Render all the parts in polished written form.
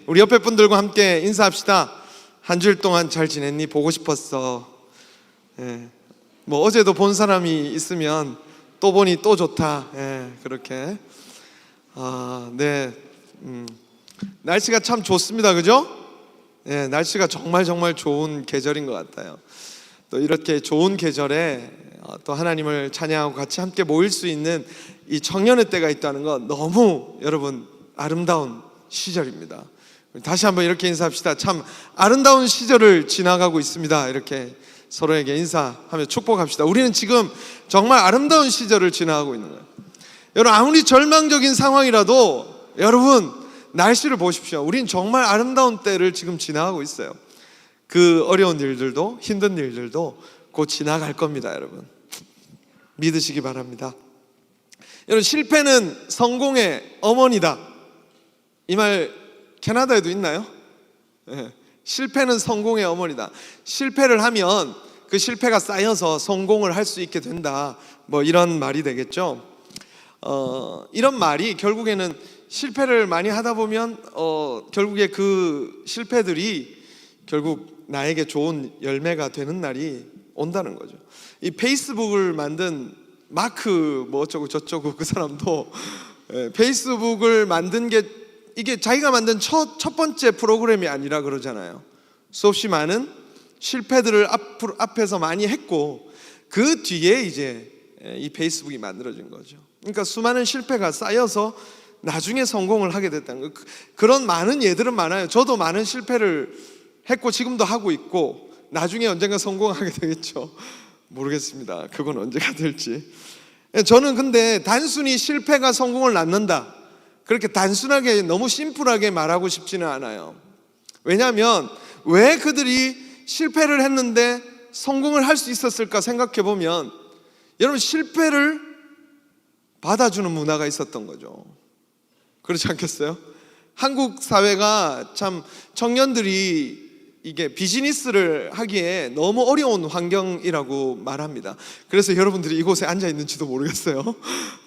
우리 옆에 분들과 함께 인사합시다. 한 주일 동안 잘 지냈니? 보고 싶었어. 뭐 어제도 본 사람이 있으면 또 보니 또 좋다. 그렇게. 날씨가 참 좋습니다, 그죠? 날씨가 정말 좋은 계절인 것 같아요. 또 이렇게 좋은 계절에 또 하나님을 찬양하고 같이 함께 모일 수 있는 이 청년의 때가 있다는 건 너무 여러분 아름다운 시절입니다. 다시 한번 이렇게 인사합시다. 참 아름다운 시절을 지나가고 있습니다. 이렇게 서로에게 인사하며 축복합시다. 우리는 지금 정말 아름다운 시절을 지나가고 있는 거예요. 여러분, 아무리 절망적인 상황이라도 여러분 날씨를 보십시오. 우린 정말 아름다운 때를 지금 지나가고 있어요. 그 어려운 일들도 힘든 일들도 곧 지나갈 겁니다. 여러분 믿으시기 바랍니다. 여러분, 실패는 성공의 어머니다. 이 말 캐나다에도 있나요? 실패는 성공의 어머니다. 실패를 하면 그 실패가 쌓여서 성공을 할 수 있게 된다, 뭐 이런 말이 되겠죠. 이런 말이 결국에는 실패를 많이 하다 보면 결국에 그 실패들이 결국 나에게 좋은 열매가 되는 날이 온다는 거죠. 이 페이스북을 만든 마크 뭐 어쩌고 저쩌고 그 사람도 페이스북을 만든 게 이게 자기가 만든 첫 번째 프로그램이 아니라 그러잖아요. 수없이 많은 실패들을 앞에서 많이 했고 그 뒤에 이제 이 페이스북이 만들어진 거죠. 그러니까 수많은 실패가 쌓여서 나중에 성공을 하게 됐다는 거. 그런 많은 예들은 많아요. 저도 많은 실패를 했고 지금도 하고 있고 나중에 언젠가 성공하게 되겠죠. 모르겠습니다. 그건 언제가 될지. 저는 근데 단순히 실패가 성공을 낳는다, 그렇게 단순하게 너무 심플하게 말하고 싶지는 않아요. 왜냐하면 왜 그들이 실패를 했는데 성공을 할 수 있었을까 생각해 보면 여러분, 실패를 받아주는 문화가 있었던 거죠. 그렇지 않겠어요? 한국 사회가 참 청년들이 이게 비즈니스를 하기에 너무 어려운 환경이라고 말합니다. 그래서 여러분들이 이곳에 앉아 있는지도 모르겠어요.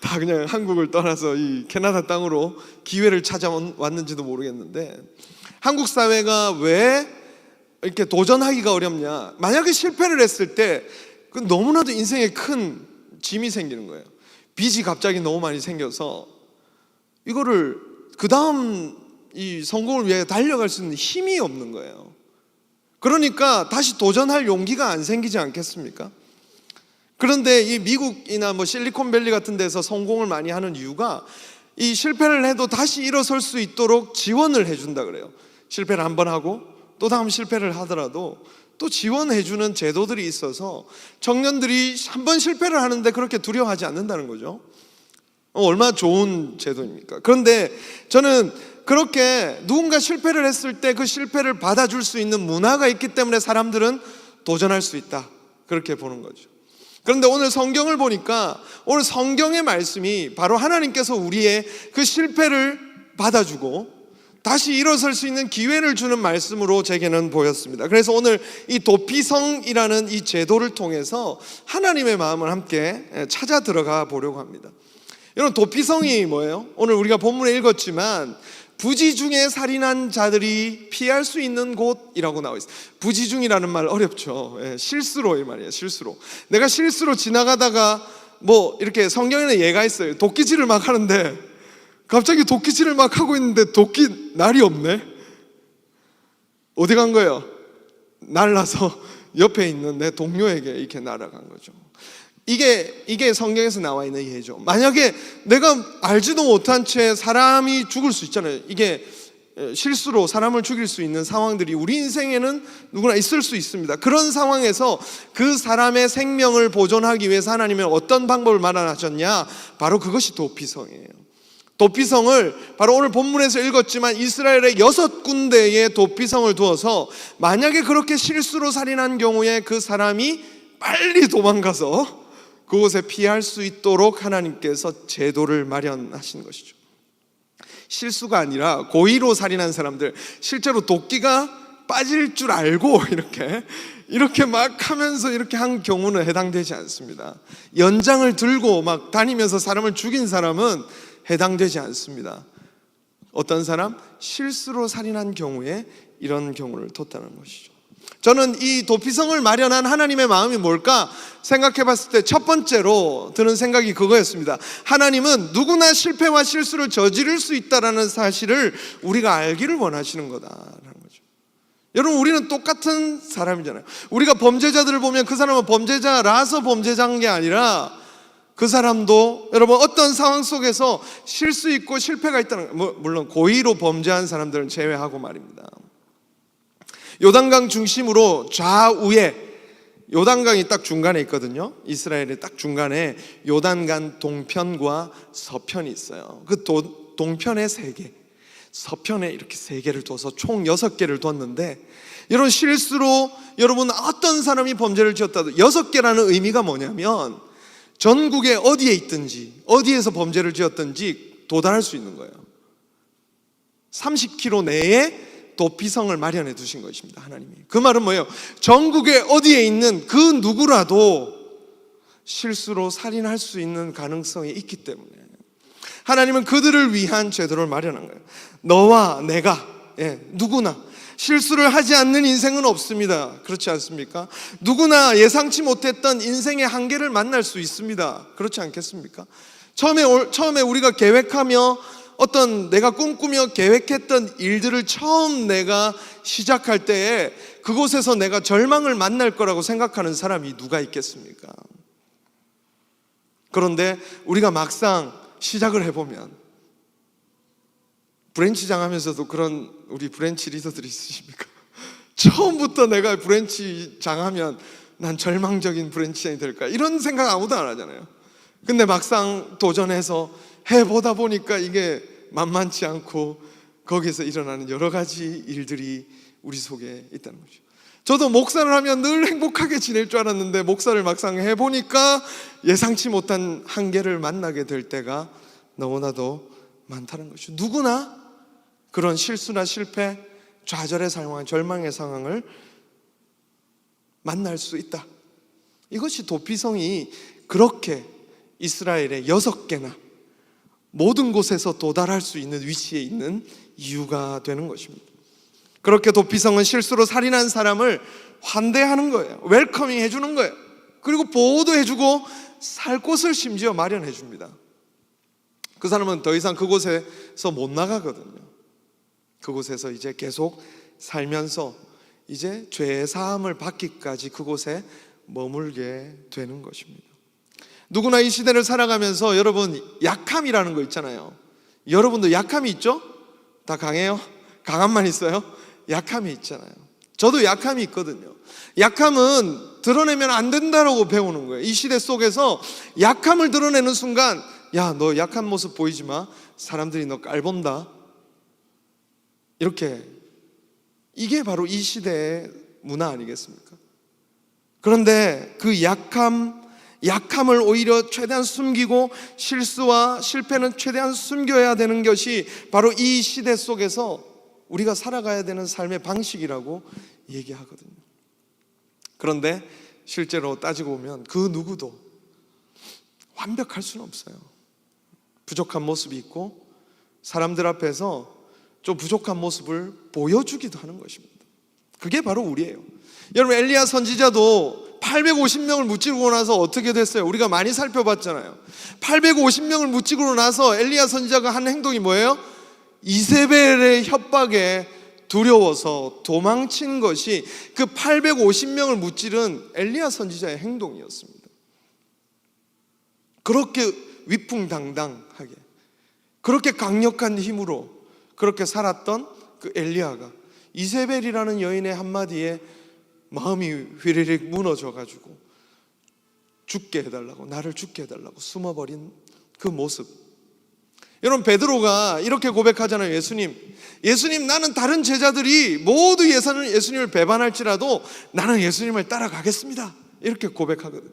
다 그냥 한국을 떠나서 이 캐나다 땅으로 기회를 찾아왔는지도 모르겠는데, 한국 사회가 왜 이렇게 도전하기가 어렵냐? 만약에 실패를 했을 때 너무나도 인생에 큰 짐이 생기는 거예요. 빚이 갑자기 너무 많이 생겨서 이거를 그 다음 이 성공을 위해 달려갈 수 있는 힘이 없는 거예요. 그러니까 다시 도전할 용기가 안 생기지 않겠습니까? 그런데 이 미국이나 뭐 실리콘밸리 같은 데서 성공을 많이 하는 이유가 이 실패를 해도 다시 일어설 수 있도록 지원을 해준다 그래요. 실패를 한번 하고 또 다음 실패를 하더라도 또 지원해주는 제도들이 있어서 청년들이 한번 실패를 하는데 그렇게 두려워하지 않는다는 거죠. 얼마나 좋은 제도입니까? 그런데 저는 그렇게 누군가 실패를 했을 때 그 실패를 받아줄 수 있는 문화가 있기 때문에 사람들은 도전할 수 있다, 그렇게 보는 거죠. 그런데 오늘 성경을 보니까 오늘 성경의 말씀이 바로 하나님께서 우리의 그 실패를 받아주고 다시 일어설 수 있는 기회를 주는 말씀으로 제게는 보였습니다. 그래서 오늘 이 도피성이라는 이 제도를 통해서 하나님의 마음을 함께 찾아 들어가 보려고 합니다. 여러분, 도피성이 뭐예요? 오늘 우리가 본문에 읽었지만 부지중에 살인한 자들이 피할 수 있는 곳이라고 나와 있어요. 부지중이라는 말 어렵죠. 실수로, 이 말이에요. 실수로. 내가 실수로 지나가다가 뭐 이렇게 성경에는 예가 있어요. 도끼질을 막 하는데 갑자기 도끼질을 막 하고 있는데 도끼 날이 없네. 어디 간 거예요? 날라서 옆에 있는 내 동료에게 이렇게 날아간 거죠. 이게 성경에서 나와 있는 예죠. 만약에 내가 알지도 못한 채 사람이 죽을 수 있잖아요. 이게 실수로 사람을 죽일 수 있는 상황들이 우리 인생에는 누구나 있을 수 있습니다. 그런 상황에서 그 사람의 생명을 보존하기 위해서 하나님은 어떤 방법을 마련하셨냐? 바로 그것이 도피성이에요. 도피성을 바로 오늘 본문에서 읽었지만 이스라엘의 6군데의 도피성을 두어서 만약에 그렇게 실수로 살인한 경우에 그 사람이 빨리 도망가서 그곳에 피할 수 있도록 하나님께서 제도를 마련하신 것이죠. 실수가 아니라 고의로 살인한 사람들, 실제로 도끼가 빠질 줄 알고 이렇게 막 하면서 이렇게 한 경우는 해당되지 않습니다. 연장을 들고 막 다니면서 사람을 죽인 사람은 해당되지 않습니다. 어떤 사람? 실수로 살인한 경우에 이런 경우를 뒀다는 것이죠. 저는 이 도피성을 마련한 하나님의 마음이 뭘까 생각해 봤을 때 첫 번째로 드는 생각이 그거였습니다. 하나님은 누구나 실패와 실수를 저지를 수 있다는 사실을 우리가 알기를 원하시는 거다라는 거죠. 여러분, 우리는 똑같은 사람이잖아요. 우리가 범죄자들을 보면 그 사람은 범죄자라서 범죄자인 게 아니라 그 사람도 여러분 어떤 상황 속에서 실수 있고 실패가 있다는 거예요. 물론 고의로 범죄한 사람들은 제외하고 말입니다. 요단강 중심으로 좌우에, 요단강이 딱 중간에 있거든요. 이스라엘의 딱 중간에 요단강 동편과 서편이 있어요. 그 동편에 3개, 서편에 이렇게 3개를 둬서 총 6개를 뒀는데, 여러분 실수로 여러분 어떤 사람이 범죄를 지었다도 6개라는 의미가 뭐냐면 전국에 어디에 있든지 어디에서 범죄를 지었든지 도달할 수 있는 거예요. 30km 내에 도피성을 마련해 두신 것입니다, 하나님이. 그 말은 뭐예요? 전국에 어디에 있는 그 누구라도 실수로 살인할 수 있는 가능성이 있기 때문에 하나님은 그들을 위한 제도를 마련한 거예요. 너와 내가, 누구나 실수를 하지 않는 인생은 없습니다. 그렇지 않습니까? 누구나 예상치 못했던 인생의 한계를 만날 수 있습니다. 그렇지 않겠습니까? 처음에 우리가 계획하며 어떤 내가 꿈꾸며 계획했던 일들을 처음 내가 시작할 때에 그곳에서 내가 절망을 만날 거라고 생각하는 사람이 누가 있겠습니까? 그런데 우리가 막상 시작을 해보면, 브랜치장 하면서도 그런 우리 브랜치 리더들이 있으십니까? 처음부터 내가 브랜치장 하면 난 절망적인 브랜치장이 될까, 이런 생각 아무도 안 하잖아요. 근데 막상 도전해서 해보다 보니까 이게 만만치 않고 거기서 일어나는 여러 가지 일들이 우리 속에 있다는 거죠. 저도 목사를 하면 늘 행복하게 지낼 줄 알았는데 목사를 막상 해보니까 예상치 못한 한계를 만나게 될 때가 너무나도 많다는 거죠. 누구나 그런 실수나 실패, 좌절의 상황, 절망의 상황을 만날 수 있다. 이것이 도피성이 그렇게 이스라엘의 6개나 모든 곳에서 도달할 수 있는 위치에 있는 이유가 되는 것입니다. 그렇게 도피성은 실수로 살인한 사람을 환대하는 거예요. 웰커밍 해주는 거예요. 그리고 보호도 해주고 살 곳을 심지어 마련해 줍니다. 그 사람은 더 이상 그곳에서 못 나가거든요. 그곳에서 이제 계속 살면서 이제 죄의 사함을 받기까지 그곳에 머물게 되는 것입니다. 누구나 이 시대를 살아가면서 여러분 약함이라는 거 있잖아요. 여러분도 약함이 있죠? 다 강해요? 강함만 있어요? 약함이 있잖아요. 저도 약함이 있거든요. 약함은 드러내면 안 된다라고 배우는 거예요. 이 시대 속에서 약함을 드러내는 순간, 야, 너 약한 모습 보이지 마, 사람들이 너 깔본다, 이렇게, 이게 바로 이 시대의 문화 아니겠습니까? 그런데 그 약함을 오히려 최대한 숨기고 실수와 실패는 최대한 숨겨야 되는 것이 바로 이 시대 속에서 우리가 살아가야 되는 삶의 방식이라고 얘기하거든요. 그런데 실제로 따지고 보면 그 누구도 완벽할 수는 없어요. 부족한 모습이 있고 사람들 앞에서 좀 부족한 모습을 보여주기도 하는 것입니다. 그게 바로 우리예요. 여러분, 엘리야 선지자도 850명을 무찌르고 나서 어떻게 됐어요? 우리가 많이 살펴봤잖아요. 850명을 무찌르고 나서 엘리야 선지자가 한 행동이 뭐예요? 이세벨의 협박에 두려워서 도망친 것이 그 850명을 무찌른 엘리야 선지자의 행동이었습니다. 그렇게 위풍당당하게, 그렇게 강력한 힘으로 그렇게 살았던 그 엘리야가 이세벨이라는 여인의 한마디에 마음이 휘리릭 무너져가지고 죽게 해달라고, 나를 죽게 해달라고 숨어버린 그 모습. 여러분, 베드로가 이렇게 고백하잖아요. 예수님, 나는 다른 제자들이 모두 예수님을 배반할지라도 나는 예수님을 따라가겠습니다, 이렇게 고백하거든요.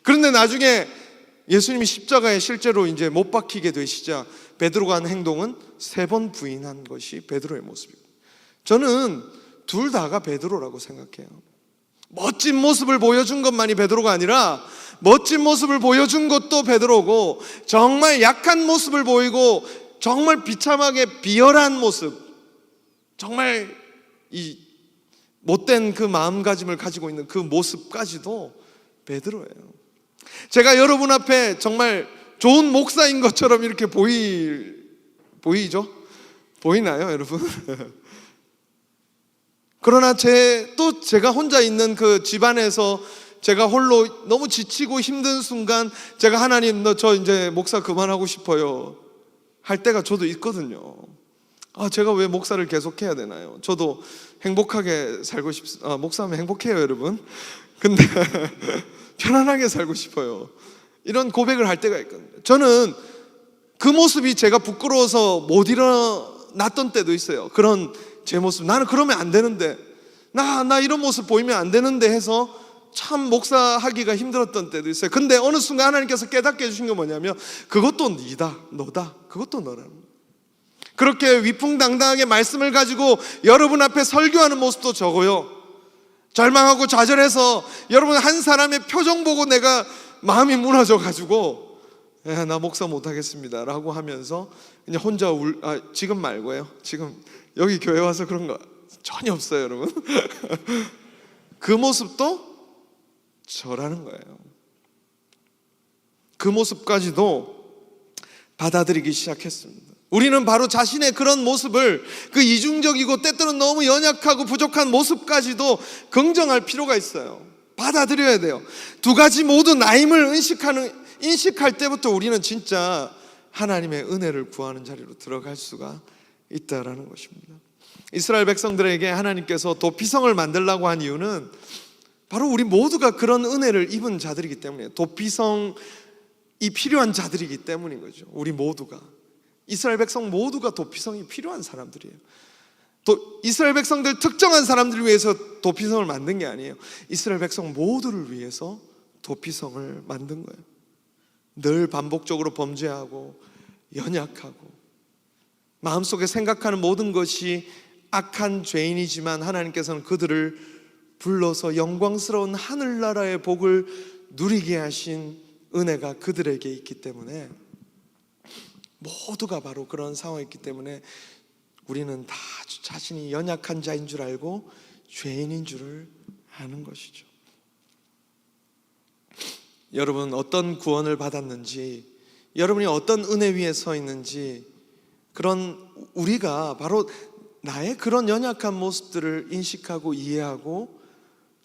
그런데 나중에 예수님이 십자가에 실제로 이제 못 박히게 되시자 베드로가 한 행동은 3번 부인한 것이 베드로의 모습이고, 저는 둘 다가 베드로라고 생각해요. 멋진 모습을 보여준 것만이 베드로가 아니라 멋진 모습을 보여준 것도 베드로고, 정말 약한 모습을 보이고 정말 비참하게 비열한 모습, 정말 이 못된 그 마음가짐을 가지고 있는 그 모습까지도 베드로예요. 제가 여러분 앞에 정말 좋은 목사인 것처럼 이렇게 보이죠? 보이나요, 여러분? 그러나 제가 혼자 있는 그 집안에서 제가 홀로 너무 지치고 힘든 순간 제가 하나님, 저 이제 목사 그만하고 싶어요 할 때가 저도 있거든요. 제가 왜 목사를 계속 해야 되나요? 저도 행복하게 살고 목사하면 행복해요, 여러분. 근데 편안하게 살고 싶어요. 이런 고백을 할 때가 있거든요. 저는 그 모습이 제가 부끄러워서 못 일어났던 때도 있어요. 그런 제 모습, 나는 그러면 안 되는데, 나 이런 모습 보이면 안 되는데 해서 참 목사하기가 힘들었던 때도 있어요. 근데 어느 순간 하나님께서 깨닫게 해주신 건 뭐냐면, 그것도 너다, 그것도 너라는 거예요. 그렇게 위풍당당하게 말씀을 가지고 여러분 앞에 설교하는 모습도 저고요, 절망하고 좌절해서 여러분 한 사람의 표정 보고 내가 마음이 무너져가지고 나 목사 못하겠습니다 라고 하면서 그냥 혼자 지금 말고요, 지금 여기 교회 와서 그런 거 전혀 없어요, 여러분. 그 모습도 저라는 거예요. 그 모습까지도 받아들이기 시작했습니다. 우리는 바로 자신의 그런 모습을, 그 이중적이고 때때로는 너무 연약하고 부족한 모습까지도 긍정할 필요가 있어요. 받아들여야 돼요. 두 가지 모두 나임을 인식할 때부터 우리는 진짜 하나님의 은혜를 구하는 자리로 들어갈 수가 있다라는 것입니다. 이스라엘 백성들에게 하나님께서 도피성을 만들라고 한 이유는 바로 우리 모두가 그런 은혜를 입은 자들이기 때문이에요. 도피성이 필요한 자들이기 때문인 거죠. 우리 모두가, 이스라엘 백성 모두가 도피성이 필요한 사람들이에요. 이스라엘 백성들 특정한 사람들을 위해서 도피성을 만든 게 아니에요. 이스라엘 백성 모두를 위해서 도피성을 만든 거예요. 늘 반복적으로 범죄하고 연약하고 마음속에 생각하는 모든 것이 악한 죄인이지만 하나님께서는 그들을 불러서 영광스러운 하늘나라의 복을 누리게 하신 은혜가 그들에게 있기 때문에, 모두가 바로 그런 상황이 있기 때문에 우리는 다 자신이 연약한 자인 줄 알고 죄인인 줄을 아는 것이죠. 여러분 어떤 구원을 받았는지, 여러분이 어떤 은혜 위에 서 있는지, 그런 우리가 바로 나의 그런 연약한 모습들을 인식하고 이해하고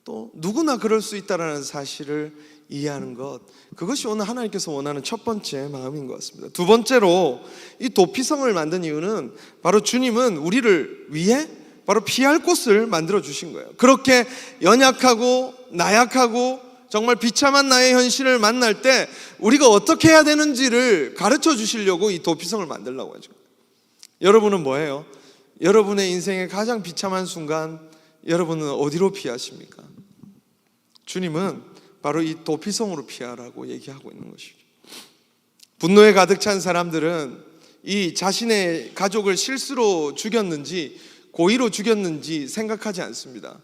또 누구나 그럴 수 있다는 사실을 이해하는 것, 그것이 오늘 하나님께서 원하는 첫 번째 마음인 것 같습니다. 두 번째로 이 도피성을 만든 이유는 바로 주님은 우리를 위해 바로 피할 곳을 만들어 주신 거예요. 그렇게 연약하고 나약하고 정말 비참한 나의 현실을 만날 때 우리가 어떻게 해야 되는지를 가르쳐 주시려고 이 도피성을 만들려고 하죠. 여러분은 뭐예요? 여러분의 인생의 가장 비참한 순간 여러분은 어디로 피하십니까? 주님은 바로 이 도피성으로 피하라고 얘기하고 있는 것이죠. 분노에 가득 찬 사람들은 이 자신의 가족을 실수로 죽였는지 고의로 죽였는지 생각하지 않습니다.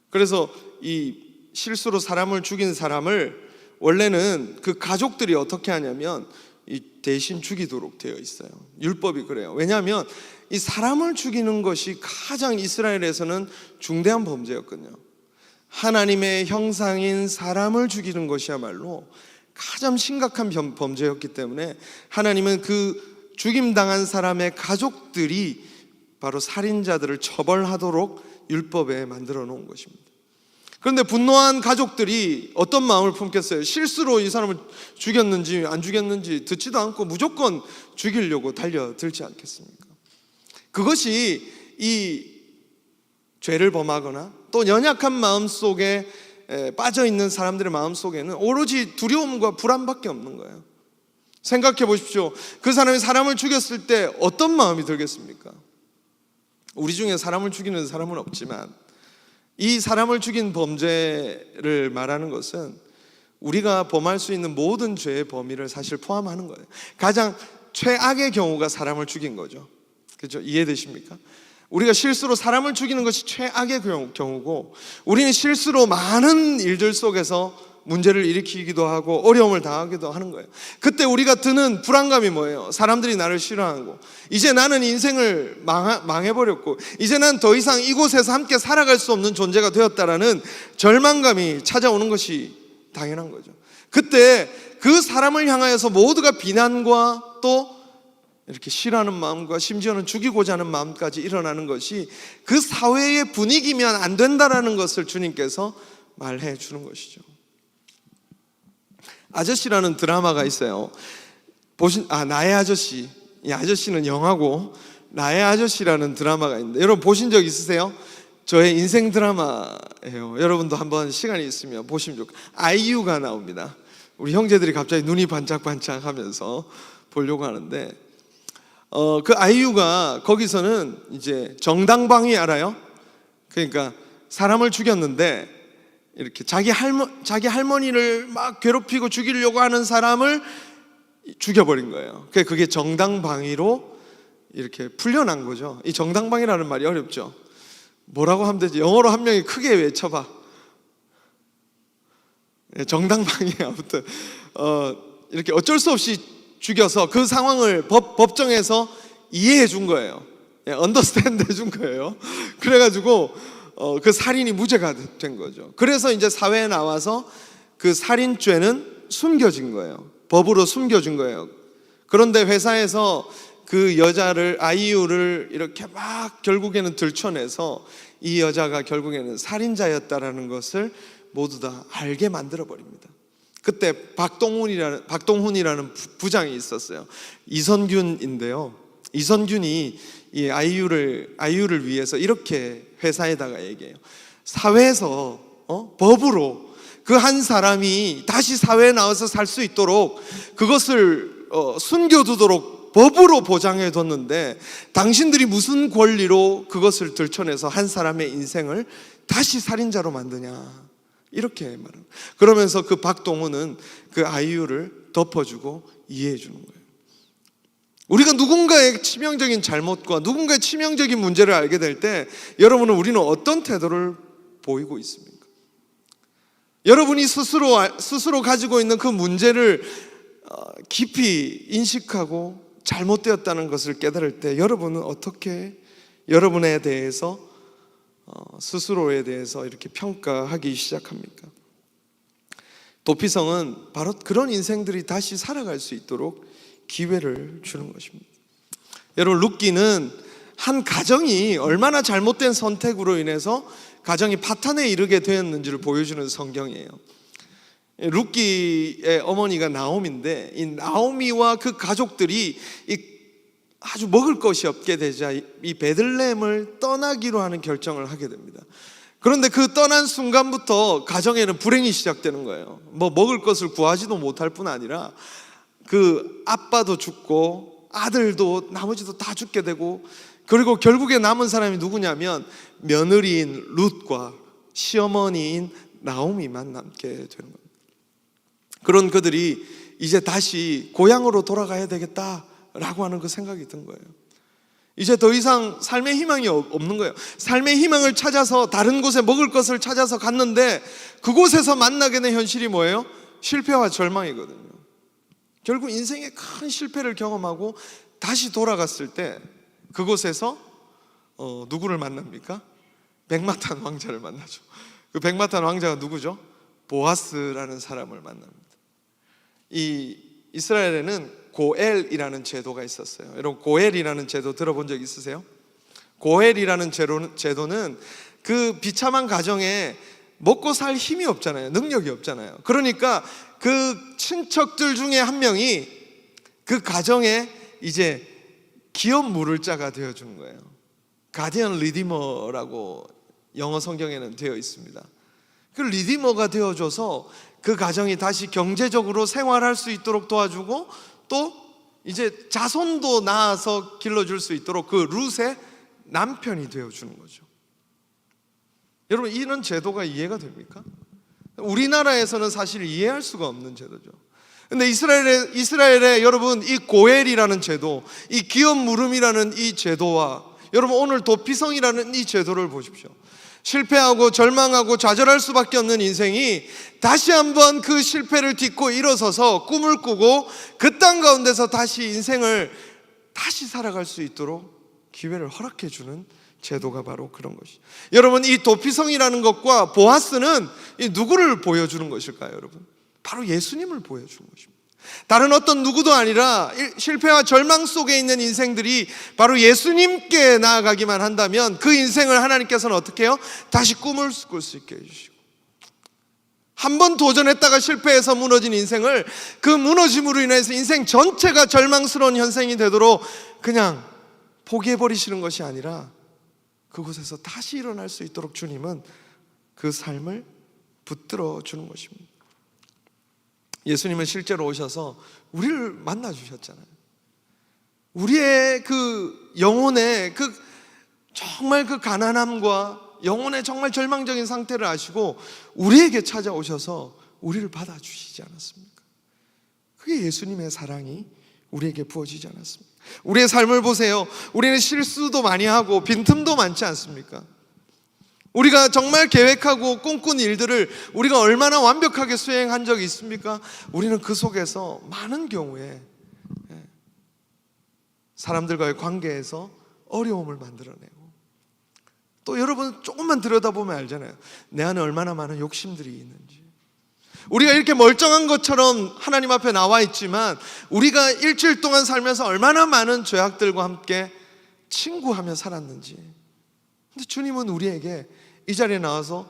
그래서 이 실수로 사람을 죽인 사람을 원래는 그 가족들이 어떻게 하냐면 이 대신 죽이도록 되어 있어요. 율법이 그래요. 왜냐하면 이 사람을 죽이는 것이 가장 이스라엘에서는 중대한 범죄였거든요. 하나님의 형상인 사람을 죽이는 것이야말로 가장 심각한 범죄였기 때문에 하나님은 그 죽임당한 사람의 가족들이 바로 살인자들을 처벌하도록 율법에 만들어 놓은 것입니다. 그런데 분노한 가족들이 어떤 마음을 품겠어요? 실수로 이 사람을 죽였는지 안 죽였는지 듣지도 않고 무조건 죽이려고 달려들지 않겠습니까? 그것이 이 죄를 범하거나 또 연약한 마음 속에 빠져있는 사람들의 마음 속에는 오로지 두려움과 불안밖에 없는 거예요. 생각해 보십시오. 그 사람이 사람을 죽였을 때 어떤 마음이 들겠습니까? 우리 중에 사람을 죽이는 사람은 없지만 이 사람을 죽인 범죄를 말하는 것은 우리가 범할 수 있는 모든 죄의 범위를 사실 포함하는 거예요. 가장 최악의 경우가 사람을 죽인 거죠. 그렇죠? 이해되십니까? 우리가 실수로 사람을 죽이는 것이 최악의 경우고, 우리는 실수로 많은 일들 속에서 문제를 일으키기도 하고 어려움을 당하기도 하는 거예요. 그때 우리가 드는 불안감이 뭐예요? 사람들이 나를 싫어하고, 이제 나는 인생을 망해버렸고, 이제 난 더 이상 이곳에서 함께 살아갈 수 없는 존재가 되었다라는 절망감이 찾아오는 것이 당연한 거죠. 그때 그 사람을 향하여서 모두가 비난과 또 이렇게 싫어하는 마음과 심지어는 죽이고자 하는 마음까지 일어나는 것이 그 사회의 분위기면 안 된다라는 것을 주님께서 말해 주는 것이죠. 아저씨라는 드라마가 있어요. 나의 아저씨. 이 아저씨는 영화고 나의 아저씨라는 드라마가 있는데, 여러분 보신 적 있으세요? 저의 인생 드라마예요. 여러분도 한번 시간이 있으면 보시면 좋겠어요. 아이유가 나옵니다. 우리 형제들이 갑자기 눈이 반짝반짝 하면서 보려고 하는데, 그 아이유가 거기서는 이제 정당방위 알아요? 그러니까 사람을 죽였는데 이렇게 자기 할머니를 막 괴롭히고 죽이려고 하는 사람을 죽여버린 거예요. 그게 정당방위로 이렇게 풀려난 거죠. 이 정당방위라는 말이 어렵죠. 뭐라고 하면 되지? 영어로 한 명이 크게 외쳐봐. 정당방위. 아무튼 이렇게 어쩔 수 없이 죽여서 그 상황을 법정에서 이해해 준 거예요. 언더스탠드 해준 거예요. 그래가지고 그 살인이 무죄가 된 거죠. 그래서 이제 사회에 나와서 그 살인죄는 숨겨진 거예요. 법으로 숨겨준 거예요. 그런데 회사에서 그 여자를, 아이유를 이렇게 막 결국에는 들춰내서 이 여자가 결국에는 살인자였다라는 것을 모두 다 알게 만들어 버립니다. 그때 박동훈이라는 부장이 있었어요. 이선균인데요. 이선균이 이 아이유를 위해서 이렇게 회사에다가 얘기해요. 사회에서 법으로 그 한 사람이 다시 사회에 나와서 살 수 있도록 그것을 숨겨두도록 법으로 보장해 뒀는데, 당신들이 무슨 권리로 그것을 들춰내서 한 사람의 인생을 다시 살인자로 만드냐, 이렇게 말합니다. 그러면서 그 박동훈은 그 아이유를 덮어주고 이해해 주는 거예요. 우리가 누군가의 치명적인 잘못과 누군가의 치명적인 문제를 알게 될 때, 여러분은 우리는 어떤 태도를 보이고 있습니까? 여러분이 스스로 가지고 있는 그 문제를 깊이 인식하고 잘못되었다는 것을 깨달을 때, 여러분은 어떻게 여러분에 대해서 스스로에 대해서 이렇게 평가하기 시작합니까? 도피성은 바로 그런 인생들이 다시 살아갈 수 있도록 기회를 주는 것입니다. 여러분, 룻기는 한 가정이 얼마나 잘못된 선택으로 인해서 가정이 파탄에 이르게 되었는지를 보여주는 성경이에요. 룻기의 어머니가 나오미인데, 이 나오미와 그 가족들이 아주 먹을 것이 없게 되자 이 베들레헴을 떠나기로 하는 결정을 하게 됩니다. 그런데 그 떠난 순간부터 가정에는 불행이 시작되는 거예요. 먹을 것을 구하지도 못할 뿐 아니라 그 아빠도 죽고 아들도 나머지도 다 죽게 되고, 그리고 결국에 남은 사람이 누구냐면 며느리인 룻과 시어머니인 나오미만 남게 되는 겁니다. 그런 그들이 이제 다시 고향으로 돌아가야 되겠다라고 하는 그 생각이 든 거예요. 이제 더 이상 삶의 희망이 없는 거예요. 삶의 희망을 찾아서 다른 곳에 먹을 것을 찾아서 갔는데, 그곳에서 만나게 된 현실이 뭐예요? 실패와 절망이거든요. 결국 인생의 큰 실패를 경험하고 다시 돌아갔을 때 그곳에서 누구를 만납니까? 백마탄 왕자를 만나죠. 그 백마탄 왕자가 누구죠? 보아스라는 사람을 만납니다. 이 이스라엘에는 고엘이라는 제도가 있었어요. 여러분, 고엘이라는 제도 들어본 적 있으세요? 고엘이라는 제도는 그 비참한 가정에 먹고 살 힘이 없잖아요. 능력이 없잖아요. 그러니까 그 친척들 중에 한 명이 그 가정에 이제 기업 물을 자가 되어주는 거예요. 가디언 리디머라고 영어 성경에는 되어 있습니다. 그 리디머가 되어줘서 그 가정이 다시 경제적으로 생활할 수 있도록 도와주고, 또 이제 자손도 낳아서 길러줄 수 있도록 그 룻의 남편이 되어주는 거죠. 여러분, 이런 제도가 이해가 됩니까? 우리나라에서는 사실 이해할 수가 없는 제도죠. 근데 이스라엘에 여러분, 이 고엘이라는 제도, 이 기업 물음이라는 이 제도와 여러분 오늘 도피성이라는 이 제도를 보십시오. 실패하고 절망하고 좌절할 수밖에 없는 인생이 다시 한번 그 실패를 딛고 일어서서 꿈을 꾸고 그 땅 가운데서 다시 인생을 다시 살아갈 수 있도록 기회를 허락해 주는 제도가 바로 그런 것이죠. 여러분, 이 도피성이라는 것과 보아스는 이 누구를 보여주는 것일까요? 여러분, 바로 예수님을 보여주는 것입니다. 다른 어떤 누구도 아니라 실패와 절망 속에 있는 인생들이 바로 예수님께 나아가기만 한다면 그 인생을 하나님께서는 어떻게 해요? 다시 꿈을 꿀 수 있게 해주시고, 한 번 도전했다가 실패해서 무너진 인생을 그 무너짐으로 인해서 인생 전체가 절망스러운 현생이 되도록 그냥 포기해버리시는 것이 아니라 그곳에서 다시 일어날 수 있도록 주님은 그 삶을 붙들어 주는 것입니다. 예수님은 실제로 오셔서 우리를 만나 주셨잖아요. 우리의 그 영혼의 그 정말 그 가난함과 영혼의 정말 절망적인 상태를 아시고 우리에게 찾아오셔서 우리를 받아주시지 않았습니까? 그게 예수님의 사랑이 우리에게 부어지지 않았습니까? 우리의 삶을 보세요. 우리는 실수도 많이 하고 빈틈도 많지 않습니까? 우리가 정말 계획하고 꿈꾼 일들을 우리가 얼마나 완벽하게 수행한 적이 있습니까? 우리는 그 속에서 많은 경우에 사람들과의 관계에서 어려움을 만들어내고, 또 여러분 조금만 들여다보면 알잖아요. 내 안에 얼마나 많은 욕심들이 있는지. 우리가 이렇게 멀쩡한 것처럼 하나님 앞에 나와 있지만 우리가 일주일 동안 살면서 얼마나 많은 죄악들과 함께 친구하며 살았는지. 근데 주님은 우리에게 이 자리에 나와서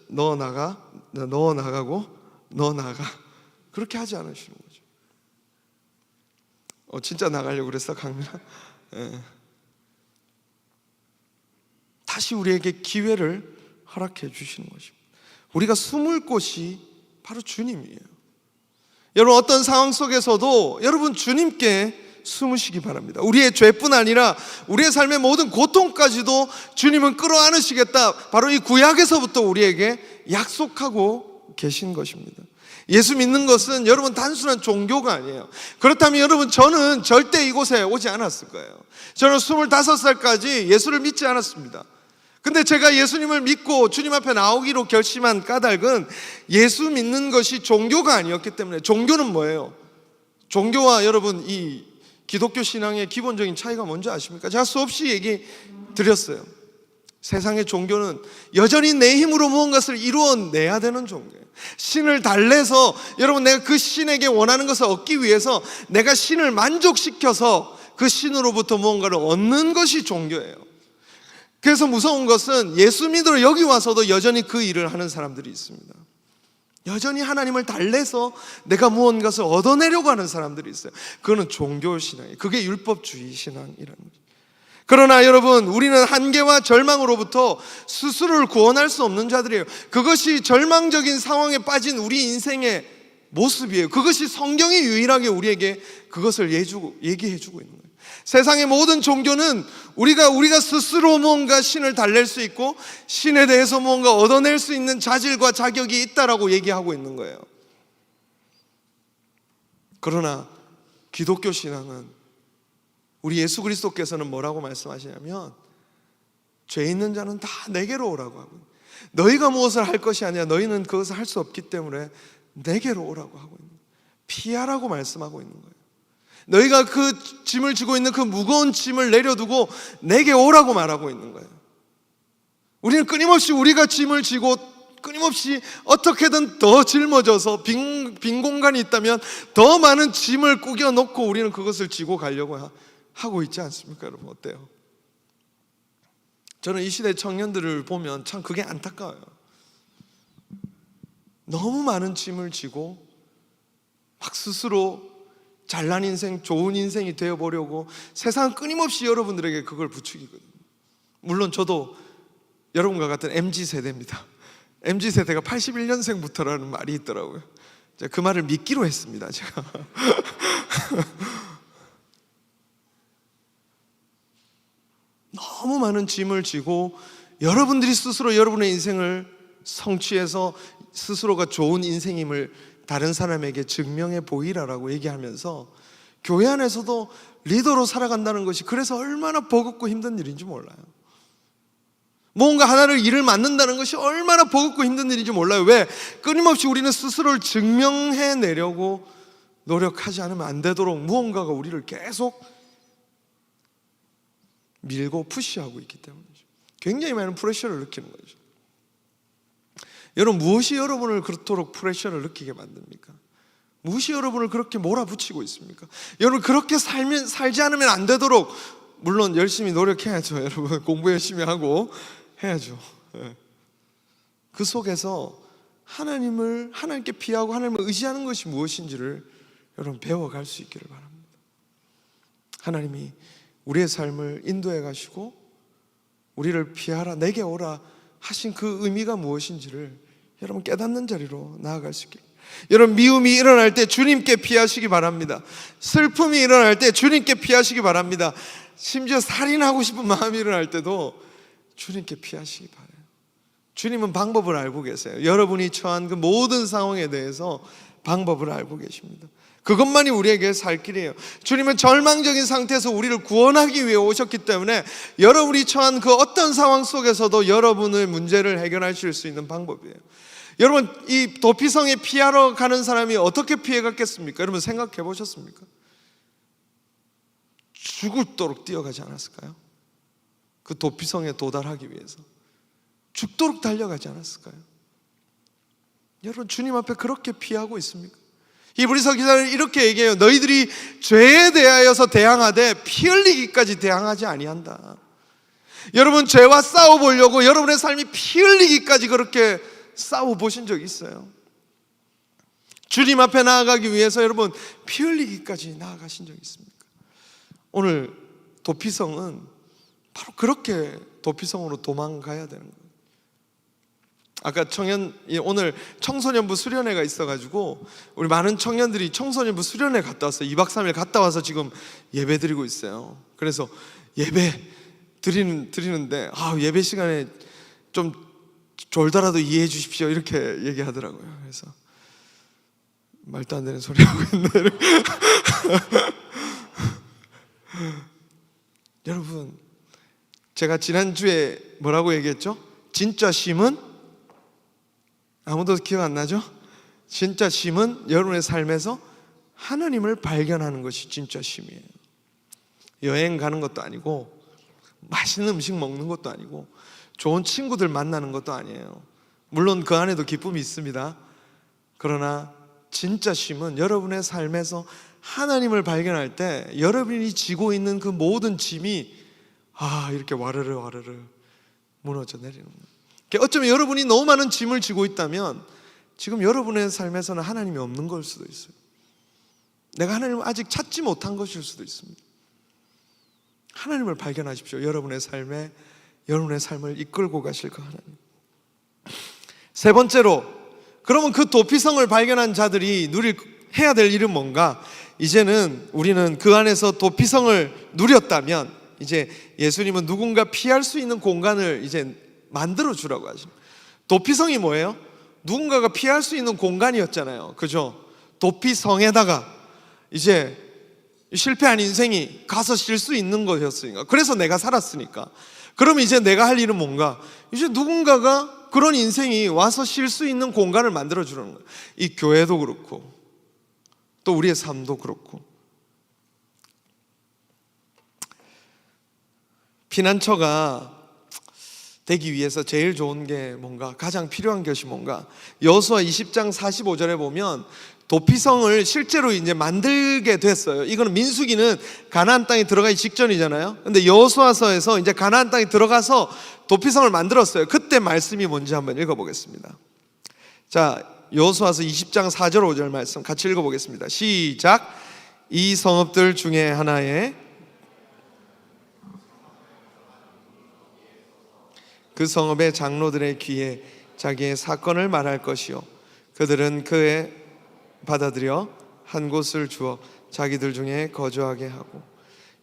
너 나가, 너 나가고, 너 나가, 그렇게 하지 않으시는 거죠. 진짜 나가려고 그랬어, 강민아? 다시 우리에게 기회를 허락해 주시는 것입니다. 우리가 숨을 곳이 바로 주님이에요. 여러분, 어떤 상황 속에서도 여러분 주님께 숨으시기 바랍니다. 우리의 죄뿐 아니라 우리의 삶의 모든 고통까지도 주님은 끌어안으시겠다, 바로 이 구약에서부터 우리에게 약속하고 계신 것입니다. 예수 믿는 것은 여러분 단순한 종교가 아니에요. 그렇다면 여러분, 저는 절대 이곳에 오지 않았을 거예요. 저는 25살까지 예수를 믿지 않았습니다. 근데 제가 예수님을 믿고 주님 앞에 나오기로 결심한 까닭은 예수 믿는 것이 종교가 아니었기 때문에. 종교는 뭐예요? 종교와 여러분 이 기독교 신앙의 기본적인 차이가 뭔지 아십니까? 제가 수없이 얘기 드렸어요. 세상의 종교는 여전히 내 힘으로 무언가를 이루어내야 되는 종교예요. 신을 달래서 여러분 내가 그 신에게 원하는 것을 얻기 위해서 내가 신을 만족시켜서 그 신으로부터 무언가를 얻는 것이 종교예요. 그래서 무서운 것은 예수 믿으러 여기 와서도 여전히 그 일을 하는 사람들이 있습니다. 여전히 하나님을 달래서 내가 무언가를 얻어내려고 하는 사람들이 있어요. 그거는 종교 신앙이에요. 그게 율법주의 신앙이라는 거죠. 그러나 여러분, 우리는 한계와 절망으로부터 스스로를 구원할 수 없는 자들이에요. 그것이 절망적인 상황에 빠진 우리 인생의 모습이에요. 그것이 성경이 유일하게 우리에게 그것을 얘기해주고 있는 거예요. 세상의 모든 종교는 우리가 스스로 뭔가 신을 달랠 수 있고 신에 대해서 뭔가 얻어낼 수 있는 자질과 자격이 있다라고 얘기하고 있는 거예요. 그러나 기독교 신앙은 우리 예수 그리스도께서는 뭐라고 말씀하시냐면 죄 있는 자는 다 내게로 오라고 하고, 너희가 무엇을 할 것이 아니라 너희는 그것을 할 수 없기 때문에 내게로 오라고 하고 있는 거예요. 피하라고 말씀하고 있는 거예요. 너희가 그 짐을 지고 있는 그 무거운 짐을 내려두고 내게 오라고 말하고 있는 거예요. 우리는 끊임없이 우리가 짐을 지고 끊임없이 어떻게든 더 짊어져서 빈 공간이 있다면 더 많은 짐을 꾸겨놓고 우리는 그것을 지고 가려고 하고 있지 않습니까? 여러분, 어때요? 저는 이 시대 청년들을 보면 참 그게 안타까워요. 너무 많은 짐을 지고 막 스스로 잘난 인생, 좋은 인생이 되어보려고 세상은 끊임없이 여러분들에게 그걸 부추기거든요. 물론 저도 여러분과 같은 MZ세대입니다. MZ세대가 81년생부터라는 말이 있더라고요. 제가 그 말을 믿기로 했습니다. 제가 너무 많은 짐을 지고 여러분들이 스스로 여러분의 인생을 성취해서 스스로가 좋은 인생임을 다른 사람에게 증명해 보이라라고 얘기하면서 교회 안에서도 리더로 살아간다는 것이 그래서 얼마나 버겁고 힘든 일인지 몰라요. 뭔가 하나를 일을 맡는다는 것이 얼마나 버겁고 힘든 일인지 몰라요. 왜? 끊임없이 우리는 스스로를 증명해내려고 노력하지 않으면 안 되도록 무언가가 우리를 계속 밀고 푸시하고 있기 때문이죠. 굉장히 많은 프레셔를 느끼는 거죠. 여러분, 무엇이 여러분을 그렇도록 프레셔를 느끼게 만듭니까? 무엇이 여러분을 그렇게 몰아붙이고 있습니까? 여러분, 그렇게 살지 않으면 안 되도록 물론 열심히 노력해야죠. 여러분, 공부 열심히 하고 해야죠. 그 속에서 하나님께 피하고 하나님을 의지하는 것이 무엇인지를 여러분 배워갈 수 있기를 바랍니다. 하나님이 우리의 삶을 인도해 가시고 우리를 피하라, 내게 오라 하신 그 의미가 무엇인지를 여러분 깨닫는 자리로 나아갈 수 있기를. 여러분, 미움이 일어날 때 주님께 피하시기 바랍니다. 슬픔이 일어날 때 주님께 피하시기 바랍니다. 심지어 살인하고 싶은 마음이 일어날 때도 주님께 피하시기 바라요. 주님은 방법을 알고 계세요. 여러분이 처한 그 모든 상황에 대해서 방법을 알고 계십니다. 그것만이 우리에게 살 길이에요. 주님은 절망적인 상태에서 우리를 구원하기 위해 오셨기 때문에 여러분이 처한 그 어떤 상황 속에서도 여러분의 문제를 해결하실 수 있는 방법이에요. 여러분, 이 도피성에 피하러 가는 사람이 어떻게 피해갔겠습니까? 여러분, 생각해 보셨습니까? 죽도록 뛰어가지 않았을까요? 그 도피성에 도달하기 위해서 죽도록 달려가지 않았을까요? 여러분, 주님 앞에 그렇게 피하고 있습니까? 히브리서 기자는 이렇게 얘기해요. 너희들이 죄에 대하여서 대항하되 피 흘리기까지 대항하지 아니한다. 여러분, 죄와 싸워보려고 여러분의 삶이 피 흘리기까지 그렇게 싸워보신 적이 있어요? 주님 앞에 나아가기 위해서 여러분 피 흘리기까지 나아가신 적이 있습니까? 오늘 도피성은 바로 그렇게 도피성으로 도망가야 되는 거예요. 아까 오늘 청소년부 수련회가 있어가지고 우리 많은 청년들이 청소년부 수련회 갔다 왔어요. 2박 3일 갔다 와서 지금 예배 드리고 있어요. 그래서 예배 드리는데 예배 시간에 좀 졸더라도 이해해 주십시오 이렇게 얘기하더라고요. 그래서 말도 안 되는 소리 하고 있네. 여러분, 제가 지난주에 뭐라고 얘기했죠? 진짜 쉼은 아무도 기억 안 나죠? 진짜 쉼은 여러분의 삶에서 하나님을 발견하는 것이 진짜 쉼이에요. 여행 가는 것도 아니고 맛있는 음식 먹는 것도 아니고 좋은 친구들 만나는 것도 아니에요. 물론 그 안에도 기쁨이 있습니다. 그러나 진짜 쉼은 여러분의 삶에서 하나님을 발견할 때 여러분이 지고 있는 그 모든 짐이 이렇게 와르르 무너져 내리는 거예요. 어쩌면 여러분이 너무 많은 짐을 지고 있다면 지금 여러분의 삶에서는 하나님이 없는 걸 수도 있어요. 내가 하나님을 아직 찾지 못한 것일 수도 있습니다. 하나님을 발견하십시오. 여러분의 삶을 이끌고 가실 그 하나님. 세 번째로, 그러면 그 도피성을 발견한 자들이 해야 될 일은 뭔가? 이제는 우리는 그 안에서 도피성을 누렸다면 이제 예수님은 누군가 피할 수 있는 공간을 이제 만들어 주라고 하십니다. 도피성이 뭐예요? 누군가가 피할 수 있는 공간이었잖아요. 그죠? 도피성에다가 이제 실패한 인생이 가서 쉴 수 있는 것이었으니까. 그래서 내가 살았으니까. 그러면 이제 내가 할 일은 뭔가? 이제 누군가가 그런 인생이 와서 쉴 수 있는 공간을 만들어 주는 거예요. 이 교회도 그렇고 또 우리의 삶도 그렇고. 피난처가 되기 위해서 제일 좋은 게 뭔가? 가장 필요한 것이 뭔가? 여호수아 20장 45절에 보면 도피성을 실제로 이제 만들게 됐어요. 이거는 민수기는 가나안 땅에 들어가기 직전이잖아요. 근데 여호수아서에서 이제 가나안 땅에 들어가서 도피성을 만들었어요. 그때 말씀이 뭔지 한번 읽어보겠습니다. 자, 여호수아서 20장 4절 5절 말씀 같이 읽어보겠습니다. 시작. 이 성읍들 중에 하나에 그 성읍의 장로들의 귀에 자기의 사건을 말할 것이요 그들은 그에 받아들여 한 곳을 주어 자기들 중에 거주하게 하고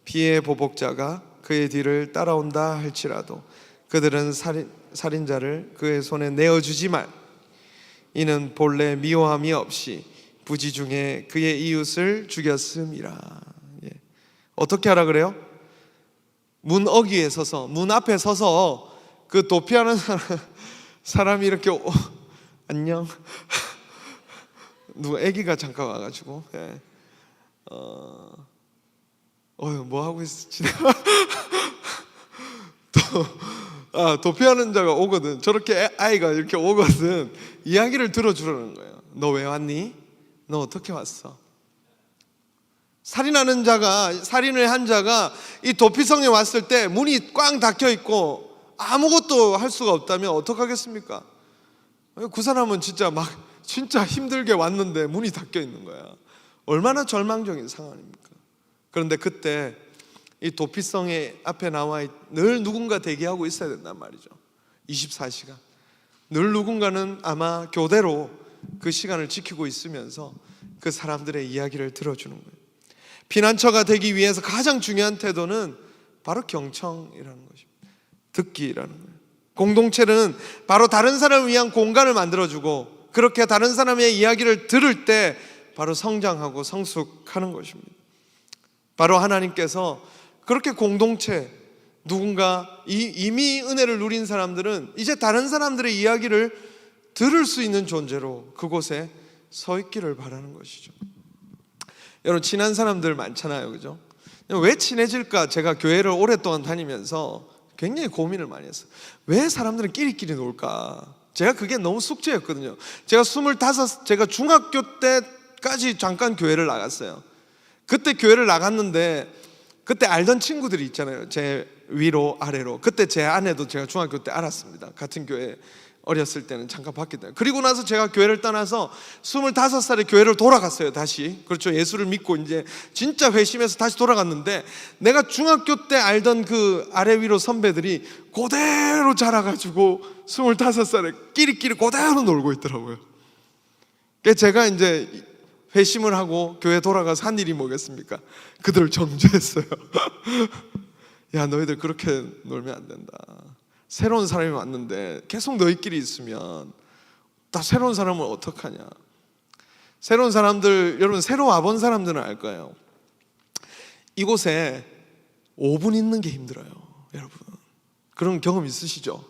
피의 보복자가 그의 뒤를 따라온다 할지라도 그들은 살인자를 그의 손에 내어주지 말. 이는 본래 미워함이 없이 부지 중에 그의 이웃을 죽였음이라. 예. 어떻게 하라 그래요? 문 어귀에 서서, 문 앞에 서서 그 도피하는 사람이 이렇게 안녕. 누가 아기가 잠깐 와가지고 예. 뭐 하고 있었지? 도피하는 자가 오거든. 저렇게 아이가 이렇게 오거든. 이야기를 들어주라는 거예요. 너 왜 왔니? 너 어떻게 왔어? 살인을 한 자가 이 도피성에 왔을 때 문이 꽝 닫혀 있고 아무것도 할 수가 없다면 어떡하겠습니까? 그 사람은 진짜 힘들게 왔는데 문이 닫혀 있는 거야. 얼마나 절망적인 상황입니까? 그런데 그때 이 도피성의 앞에 나와 늘 누군가 대기하고 있어야 된단 말이죠. 24시간. 늘 누군가는 아마 교대로 그 시간을 지키고 있으면서 그 사람들의 이야기를 들어주는 거예요. 피난처가 되기 위해서 가장 중요한 태도는 바로 경청이라는 것입니다. 듣기라는 거예요. 공동체는 바로 다른 사람을 위한 공간을 만들어주고 그렇게 다른 사람의 이야기를 들을 때 바로 성장하고 성숙하는 것입니다. 바로 하나님께서 그렇게 공동체, 누군가 이미 은혜를 누린 사람들은 이제 다른 사람들의 이야기를 들을 수 있는 존재로 그곳에 서 있기를 바라는 것이죠. 여러분, 친한 사람들 많잖아요, 그죠? 왜 친해질까? 제가 교회를 오랫동안 다니면서 굉장히 고민을 많이 했어요. 왜 사람들은 끼리끼리 놀까? 제가 그게 너무 숙제였거든요. 제가 중학교 때까지 잠깐 교회를 나갔어요. 그때 교회를 나갔는데 그때 알던 친구들이 있잖아요. 제 위로 아래로. 그때 제 아내도 제가 중학교 때 알았습니다. 같은 교회 어렸을 때는 잠깐 봤기 때문에. 그리고 나서 제가 교회를 떠나서 25살에 교회를 돌아갔어요. 다시. 그렇죠. 예수를 믿고 이제 진짜 회심해서 다시 돌아갔는데 내가 중학교 때 알던 그 아래 위로 선배들이 그대로 자라가지고 25살에 끼리끼리 그대로 놀고 있더라고요. 그래서 제가 이제 회심을 하고 교회 돌아가서 한 일이 뭐겠습니까? 그들을 정죄했어요. 야, 너희들 그렇게 놀면 안 된다. 새로운 사람이 왔는데 계속 너희끼리 있으면 다 새로운 사람을 어떡하냐. 새로운 사람들, 여러분 새로 와본 사람들은 알 거예요. 이곳에 5분 있는 게 힘들어요. 여러분 그런 경험 있으시죠?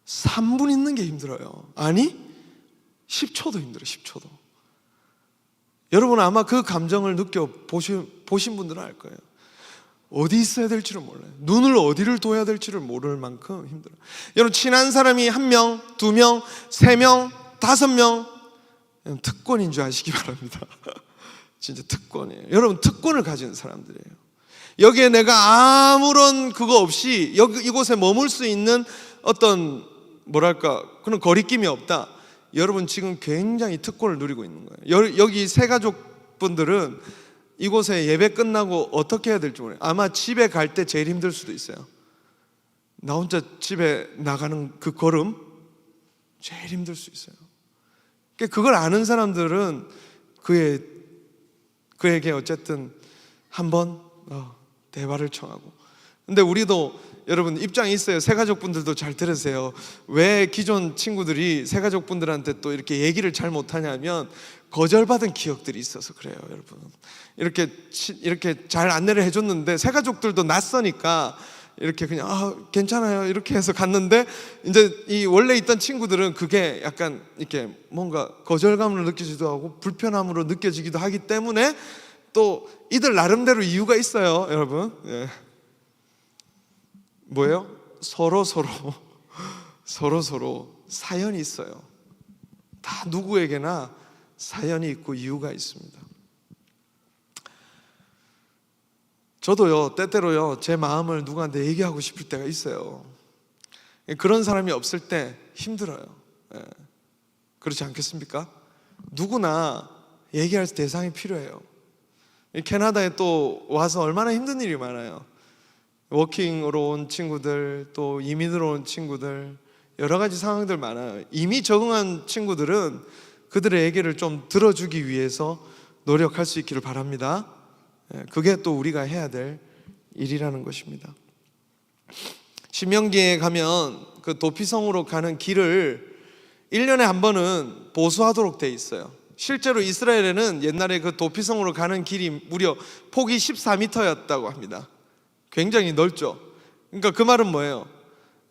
3분 있는 게 힘들어요. 아니 10초도 힘들어요. 10초도. 여러분 아마 그 감정을 보신 분들은 알 거예요. 어디 있어야 될지를 몰라요. 눈을 어디를 둬야 될지를 모를 만큼 힘들어요. 여러분 친한 사람이 1명, 2명, 3명, 5명 특권인 줄 아시기 바랍니다. 진짜 특권이에요. 여러분 특권을 가진 사람들이에요. 여기에 내가 아무런 그거 없이 이곳에 머물 수 있는 어떤 그런 거리낌이 없다. 여러분 지금 굉장히 특권을 누리고 있는 거예요. 여기 새가족분들은 이곳에 예배 끝나고 어떻게 해야 될지 모르겠어요. 아마 집에 갈 때 제일 힘들 수도 있어요. 나 혼자 집에 나가는 그 걸음 제일 힘들 수 있어요. 그걸 아는 사람들은 그에게 어쨌든 한번 대화를 청하고. 근데 우리도 여러분 입장이 있어요. 새가족분들도 잘 들으세요. 왜 기존 친구들이 새가족분들한테 또 이렇게 얘기를 잘 못하냐면 거절받은 기억들이 있어서 그래요. 여러분 이렇게 잘 안내를 해줬는데 새가족들도 낯서니까 이렇게 그냥 괜찮아요 이렇게 해서 갔는데 이제 이 원래 있던 친구들은 그게 약간 이렇게 뭔가 거절감으로 느껴지기도 하고 불편함으로 느껴지기도 하기 때문에 또 이들 나름대로 이유가 있어요. 여러분 뭐예요? 서로 사연이 있어요. 다 누구에게나 사연이 있고 이유가 있습니다. 저도요 때때로요 제 마음을 누구한테 얘기하고 싶을 때가 있어요. 그런 사람이 없을 때 힘들어요. 그렇지 않겠습니까? 누구나 얘기할 대상이 필요해요. 캐나다에 또 와서 얼마나 힘든 일이 많아요. 워킹으로 온 친구들, 또 이민으로 온 친구들, 여러 가지 상황들 많아요. 이미 적응한 친구들은 그들의 얘기를 좀 들어주기 위해서 노력할 수 있기를 바랍니다. 그게 또 우리가 해야 될 일이라는 것입니다. 신명기에 가면 그 도피성으로 가는 길을 1년에 한 번은 보수하도록 돼 있어요. 실제로 이스라엘에는 옛날에 그 도피성으로 가는 길이 무려 폭이 14m였다고 합니다. 굉장히 넓죠. 그러니까 그 말은 뭐예요?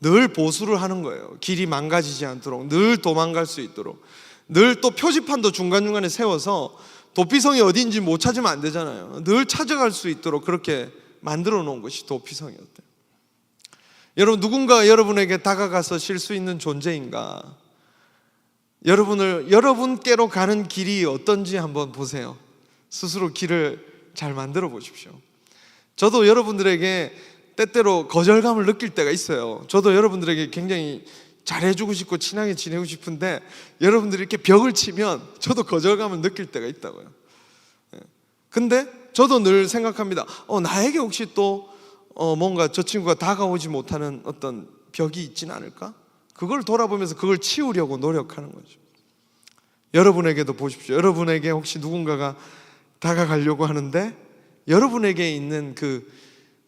늘 보수를 하는 거예요. 길이 망가지지 않도록, 늘 도망갈 수 있도록, 늘 또 표지판도 중간중간에 세워서 도피성이 어디인지 못 찾으면 안 되잖아요. 늘 찾아갈 수 있도록 그렇게 만들어 놓은 것이 도피성이었대요. 여러분, 누군가 여러분에게 다가가서 쉴 수 있는 존재인가? 여러분께로 가는 길이 어떤지 한번 보세요. 스스로 길을 잘 만들어 보십시오. 저도 여러분들에게 때때로 거절감을 느낄 때가 있어요. 저도 여러분들에게 굉장히 잘해주고 싶고 친하게 지내고 싶은데 여러분들이 이렇게 벽을 치면 저도 거절감을 느낄 때가 있다고요. 근데 저도 늘 생각합니다. 나에게 혹시 또 뭔가 저 친구가 다가오지 못하는 어떤 벽이 있지는 않을까? 그걸 돌아보면서 그걸 치우려고 노력하는 거죠. 여러분에게도 보십시오. 여러분에게 혹시 누군가가 다가가려고 하는데 여러분에게 있는 그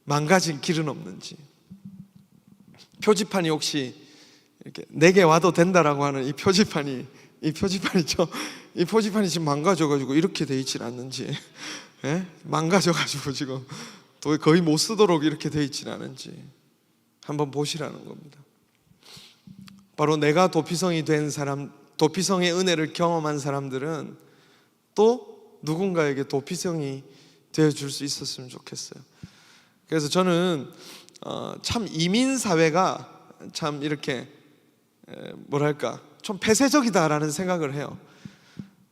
망가진 길은 없는지, 표지판이 혹시 이렇게 내게 와도 된다라고 하는 이 표지판이 지금 망가져가지고 이렇게 돼 있지 않는지, 망가져가지고 지금 거의 못 쓰도록 이렇게 돼 있지 않은지 한번 보시라는 겁니다. 바로 내가 도피성이 된 사람, 도피성의 은혜를 경험한 사람들은 또 누군가에게 도피성이 되어줄 수 있었으면 좋겠어요. 그래서 저는 참 이민사회가 참 이렇게 뭐랄까 좀 폐쇄적이다라는 생각을 해요.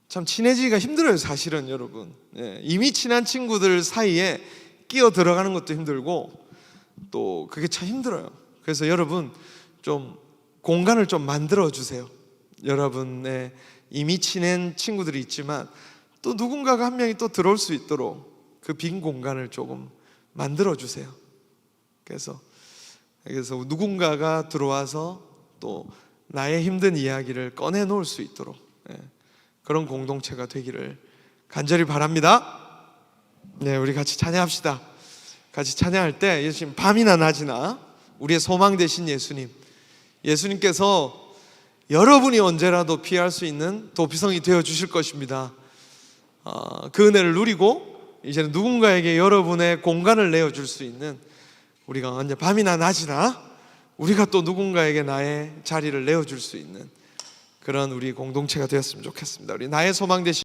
참 친해지기가 힘들어요, 사실은. 여러분, 이미 친한 친구들 사이에 끼어 들어가는 것도 힘들고 또 그게 참 힘들어요. 그래서 여러분, 좀 공간을 좀 만들어 주세요. 여러분의 이미 친한 친구들이 있지만 또 누군가가 한 명이 또 들어올 수 있도록 그 빈 공간을 조금 만들어 주세요. 그래서 누군가가 들어와서 또 나의 힘든 이야기를 꺼내 놓을 수 있도록 그런 공동체가 되기를 간절히 바랍니다. 네, 우리 같이 찬양합시다. 같이 찬양할 때 지금 밤이나 낮이나 우리의 소망 되신 예수님께서 여러분이 언제라도 피할 수 있는 도피성이 되어 주실 것입니다. 그 은혜를 누리고 이제는 누군가에게 여러분의 공간을 내어줄 수 있는, 우리가 언제 밤이나 낮이나 우리가 또 누군가에게 나의 자리를 내어줄 수 있는 그런 우리 공동체가 되었으면 좋겠습니다. 우리 나의 소망 되신